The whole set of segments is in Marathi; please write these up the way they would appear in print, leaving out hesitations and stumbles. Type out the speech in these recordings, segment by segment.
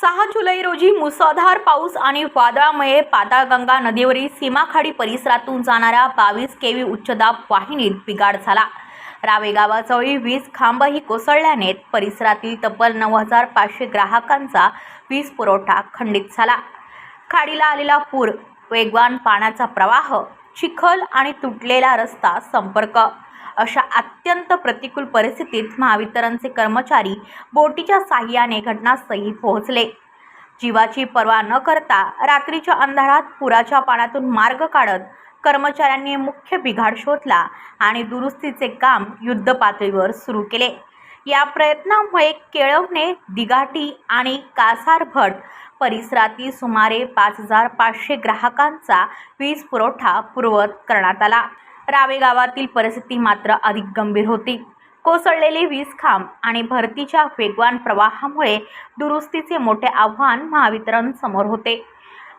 6 जुलै रोजी मुसळधार पाऊस आणि वादळामुळे पाताळगंगा नदीवरील सीमाखाडी परिसरातून जाणाऱ्या 22 केव्ही उच्चदाब वाहिनीत बिघाड झाला। रावे गावाजवळील वीज खांबही कोसळल्याने परिसरातील तब्बल 9500 ग्राहकांचा वीज पुरवठा खंडित झाला। खाडीला आलेला पूर, वेगवान पाण्याचा प्रवाह, चिखल आणि तुटलेला रस्ता संपर्क अशा अत्यंत प्रतिकूल परिस्थितीत महावितरणचे कर्मचारी बोटीच्या साहाय्याने घटनास्थळी पोहोचले। जीवाची पर्वा न करता रात्रीच्या अंधारात पुराच्या पाण्यातून मार्ग काढत कर्मचाऱ्यांनी मुख्य बिघाड शोधला आणि दुरुस्तीचे काम युद्धपातळीवर सुरू केले। या प्रयत्नामुळे केळवणे, दिघाटी आणि कासारभट परिसरातील सुमारे 5500 ग्राहकांचा वीज पुरवठा पूर्ववत करण्यात आला। रावे गावातील परिस्थिती मात्र अधिक गंभीर होती। कोसळलेले वीज खांब आणि भरतीच्या वेगवान प्रवाहामुळे दुरुस्तीचे मोठे आव्हान महावितरण समोर होते।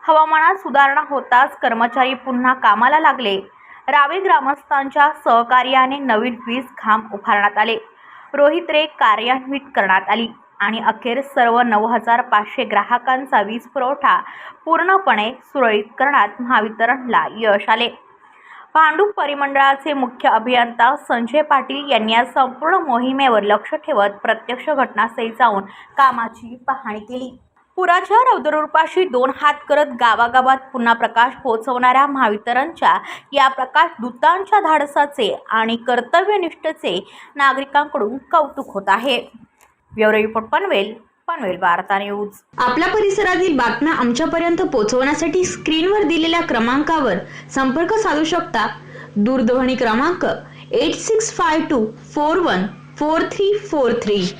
हवामानात सुधारणा होताच कर्मचारी पुन्हा कामाला लागले। रावे ग्रामस्थांच्या सहकार्याने नवीन वीज खांब उभारण्यात आले, रोहित रेख कार्यान्वित करण्यात आली आणि अखेर सर्व 9500 ग्राहकांचा वीज पुरवठा पूर्णपणे सुरळीत करण्यात महावितरणला यश आले। भांडूप परिमंडळाचे मुख्य अभियंता संजय पाटील यांनी या संपूर्ण मोहिमेवर लक्ष ठेवत प्रत्यक्ष घटनास्थळी जाऊन कामाची पाहणी केली। पुराच्या रौद्ररूपाशी 2 हात करत गावागावात पुन्हा प्रकाश पोहोचवणाऱ्या महावितरणच्या या प्रकाश दूतांच्या धाडसाचे आणि कर्तव्यनिष्ठेचे नागरिकांकडून कौतुक होत आहे। ब्युरो रिपोर्ट पनवेल वार्ता न्यूज। आपल्या परिसरातील बातम्या आमच्यापर्यंत पोहोचवण्यासाठी स्क्रीनवर दिलेल्या क्रमांकावर संपर्क साधू शकता। दूरध्वनी क्रमांक 8652414343।